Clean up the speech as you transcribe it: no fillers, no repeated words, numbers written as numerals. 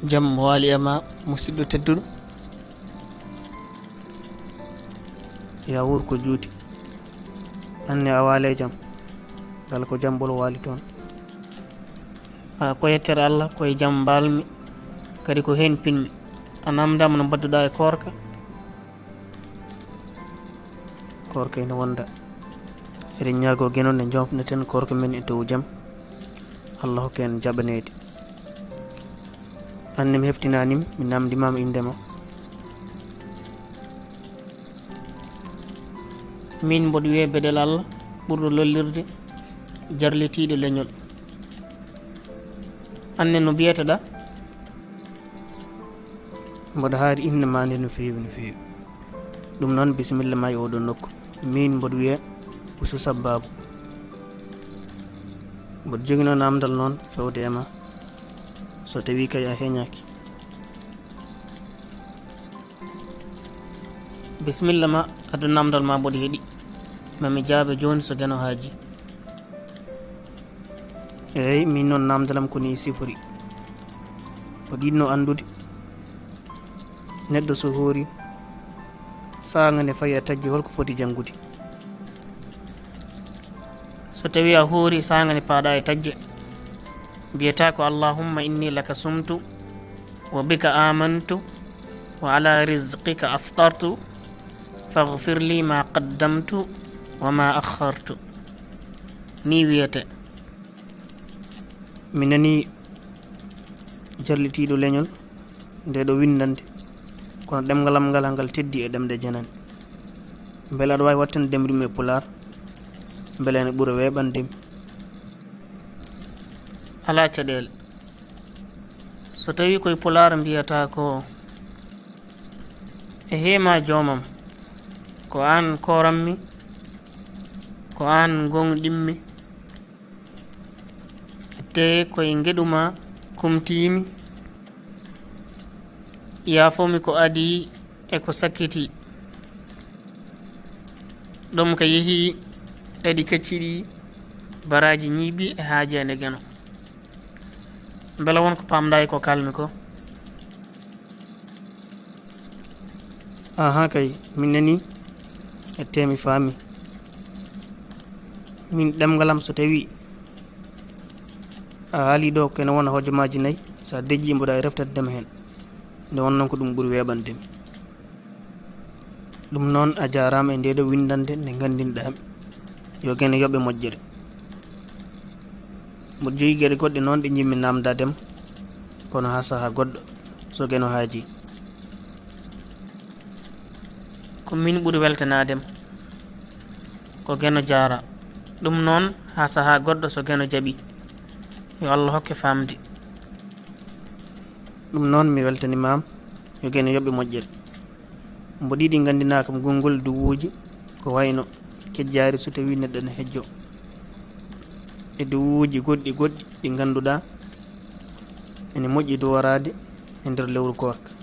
jam waali e ma musidɗo tedduɗo. ya wuro ko juuti anne a waale jam ngal ko jam ɓolo waali toon. ko yettere Allah koye jam mbalmi kadi ko hen pinmi. a namdama no mbadduɗa e koorka. koorka ene wonda eɗen ñaago guenon ne jofneten koorka men e dow jam. Allah hokke en jaɓanede. anne mi heftinanimi mi namdimama indema. min mboɗo wiye Beɗel Allah ɓurɗo lollirde jarlitiiɗo leñol. anne no biyeteɗa? mboɗo haari inde ma nde no feewi no feewi. ɗum noon bisimilla ma e oɗo nokku. min mboɗo wiye Usu Sababu. mboɗo jogino namdal noon fewde e ma so tawi kay a heñaki. bisimilla ma adu namdal ma mboɗo heeɗi. mami jaabe joni so gueno haaji. eyyi min noon namdalam koni sifori. mboɗo yinno andude neɗɗo so hoori saanga nde fayi a taggi holko foti janngude. so tawi a hoori saanga nde paaɗa e tagge mbiyata ko allahumma inni laka sumtu wa bika amantu wa ala rizqika aftartu faghfir li ma qaddamtu wa ma akhartu. ni wiyete. mi nani jarlitiiɗo leñol nde ɗo windande kono ɗemgalam ngal ngal teddi e ɗemde janani. beele aɗa wawi wattande demrimi e pular beele ene ɓuura weɓandemi. ala caɗele. so tawi koye pular mbiyata ko e heema joomam ko an koranmi ko an gonɗinmi te koye gueɗuma kumtimi yaafomi ko adi e ko sakkiti ɗum ko yeehi ɗaɗi kacciɗi baraji ñiiɓi e haajede gueno. beela wonko pamɗa e ko kalmi ko. aha kay min nani e temi faami. min ɗemgalam so tawi a haali ɗo kene wona hojomaji nayyi sa dejji mboɗa e reftatdema hen nde wonnon ko ɗum ɓuuri weɓandemi. ɗum noon a jarama e ndeɗo windande nde gandinɗami yo guene yoɓe moƴƴere. mboɗo jogui gueɗe goɗɗe noon ɗe jimmi namdadema kono ha saaha goɗɗo so gueno haaji. ko min ɓuuri weltanadema ko gueno jara. ɗum noon ha saaha goɗɗo so gueno jaaɓi yo Allah hokke famde. ɗum noon mi weltanimama yo gueno yoɓe moƴƴere. mboɗo yiɗi gandinakam gongol duwuji ko wayno kejjari so tawi neɗɗo ne hejjo e duwuji goɗɗi goɗɗi ɗi ganduɗa ene moƴƴi duworade e nder lewru koorka.